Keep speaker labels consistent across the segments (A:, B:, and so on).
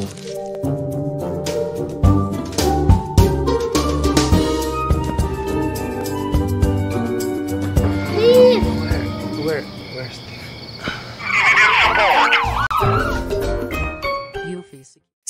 A: Where's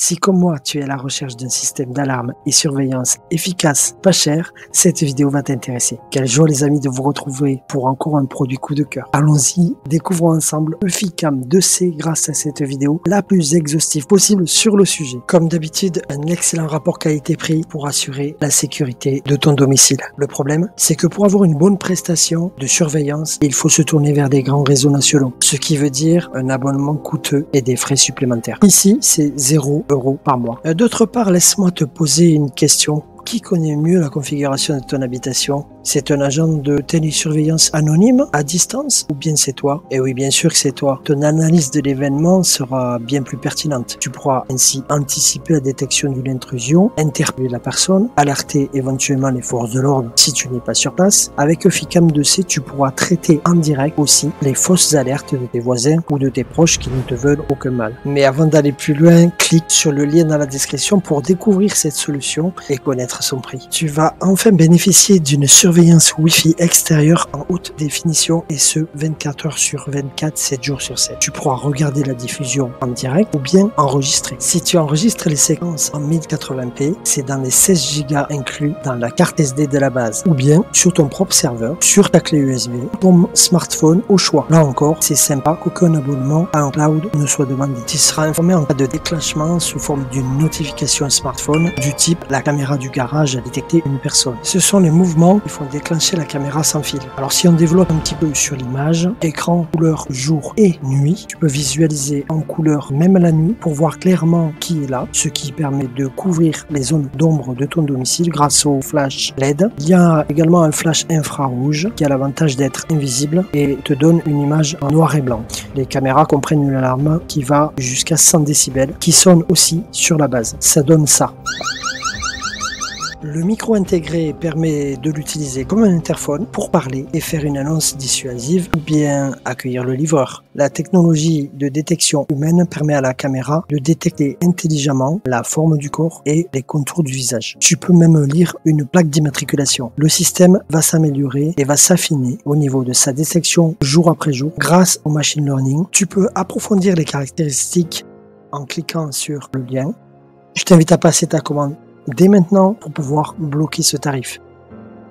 A: Si comme moi, tu es à la recherche d'un système d'alarme et surveillance efficace, pas cher, cette vidéo va t'intéresser. Quelle joie les amis de vous retrouver pour encore un produit coup de cœur. Allons-y, découvrons ensemble Eufy-Cam 2C grâce à cette vidéo la plus exhaustive possible sur le sujet. Comme d'habitude, un excellent rapport qualité-prix pour assurer la sécurité de ton domicile. Le problème, c'est que pour avoir une bonne prestation de surveillance, il faut se tourner vers des grands réseaux nationaux. Ce qui veut dire un abonnement coûteux et des frais supplémentaires. Ici, c'est 0 € par mois. D'autre part, laisse-moi te poser une question. Qui connaît mieux la configuration de ton habitation? C'est un agent de télésurveillance anonyme à distance ou bien c'est toi? Et oui, bien sûr que c'est toi. Ton analyse de l'événement sera bien plus pertinente. Tu pourras ainsi anticiper la détection d'une intrusion, interpeller la personne, alerter éventuellement les forces de l'ordre si tu n'es pas sur place. Avec Eufy-Cam 2C, tu pourras traiter en direct aussi les fausses alertes de tes voisins ou de tes proches qui ne te veulent aucun mal. Mais avant d'aller plus loin, clique sur le lien dans la description pour découvrir cette solution et connaître son prix. Tu vas enfin bénéficier d'une surveillance Wi-Fi extérieure en haute définition et ce 24 h sur 24, 7 jours sur 7. Tu pourras regarder la diffusion en direct ou bien enregistrer. Si tu enregistres les séquences en 1080p, c'est dans les 16 Go inclus dans la carte SD de la base ou bien sur ton propre serveur, sur ta clé USB, ton smartphone au choix. Là encore, c'est sympa qu'aucun abonnement à un cloud ne soit demandé. Tu seras informé en cas de déclenchement sous forme d'une notification smartphone du type la caméra du garage a détecté une personne. Ce sont les mouvements qui font déclencher la caméra sans fil. Alors si on développe un petit peu sur l'image, écran couleur jour et nuit, tu peux visualiser en couleur même la nuit pour voir clairement qui est là, ce qui permet de couvrir les zones d'ombre de ton domicile grâce au flash LED. Il y a également un flash infrarouge qui a l'avantage d'être invisible et te donne une image en noir et blanc. Les caméras comprennent une alarme qui va jusqu'à 100 décibels qui sonne aussi sur la base. Ça donne ça. Le micro intégré permet de l'utiliser comme un interphone pour parler et faire une annonce dissuasive ou bien accueillir le livreur. La technologie de détection humaine permet à la caméra de détecter intelligemment la forme du corps et les contours du visage. Tu peux même lire une plaque d'immatriculation. Le système va s'améliorer et va s'affiner au niveau de sa détection jour après jour grâce au machine learning. Tu peux approfondir les caractéristiques en cliquant sur le lien. Je t'invite à passer ta commande dès maintenant pour pouvoir bloquer ce tarif.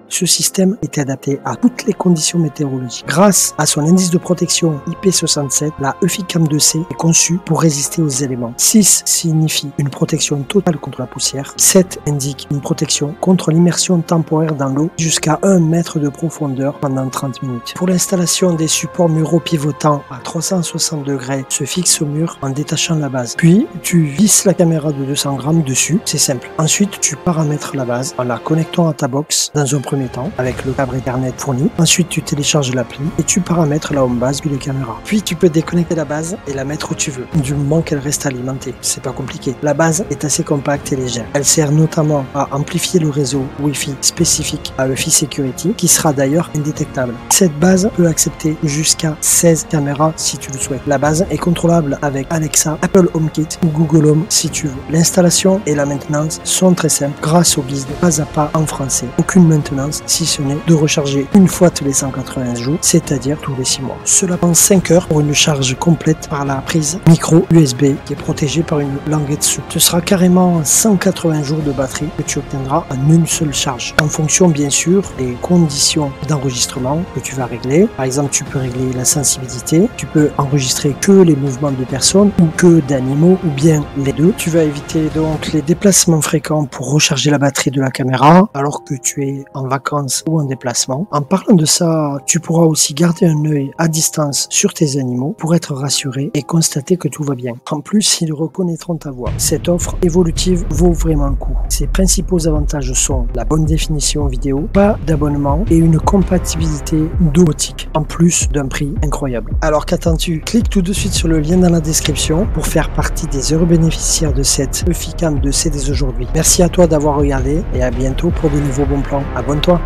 A: Ce système est adapté à toutes les conditions météorologiques. Grâce à son indice de protection IP67, la Eufy-Cam 2C est conçue pour résister aux éléments. 6 signifie une protection totale contre la poussière. 7 indique une protection contre l'immersion temporaire dans l'eau jusqu'à 1 mètre de profondeur pendant 30 minutes. Pour l'installation des supports muraux pivotants à 360 degrés, se fixe au mur en détachant la base. Puis, tu visses la caméra de 200 grammes dessus, c'est simple. Ensuite, tu paramètres la base en la connectant à ta box dans un premier temps avec le câble Ethernet fourni. Ensuite, tu télécharges l'appli et tu paramètres la home base puis les caméras. Puis, tu peux déconnecter la base et la mettre où tu veux, du moment qu'elle reste alimentée. C'est pas compliqué. La base est assez compacte et légère. Elle sert notamment à amplifier le réseau Wi-Fi spécifique à Eufy Security, qui sera d'ailleurs indétectable. Cette base peut accepter jusqu'à 16 caméras si tu le souhaites. La base est contrôlable avec Alexa, Apple HomeKit ou Google Home si tu veux. L'installation et la maintenance sont très simples grâce au guide pas à pas en français. Aucune maintenance si ce n'est de recharger une fois tous les 180 jours, c'est-à-dire tous les 6 mois. Cela prend 5 heures pour une charge complète par la prise micro USB qui est protégée par une languette souple. Ce sera carrément 180 jours de batterie que tu obtiendras en une seule charge. En fonction bien sûr des conditions d'enregistrement que tu vas régler. Par exemple, tu peux régler la sensibilité, tu peux enregistrer que les mouvements de personnes ou que d'animaux ou bien les deux. Tu vas éviter donc les déplacements fréquents pour recharger la batterie de la caméra alors que tu es en vacances ou en déplacement. En parlant de ça, tu pourras aussi garder un œil à distance sur tes animaux pour être rassuré et constater que tout va bien. En plus, ils reconnaîtront ta voix. Cette offre évolutive vaut vraiment le coup. Ses principaux avantages sont la bonne définition vidéo, pas d'abonnement et une compatibilité domotique, en plus d'un prix incroyable. Alors qu'attends-tu? Clique tout de suite sur le lien dans la description pour faire partie des heureux bénéficiaires de cette Eufy-Cam 2C dès aujourd'hui. Merci à toi d'avoir regardé et à bientôt pour de nouveaux bons plans. Abonne-toi.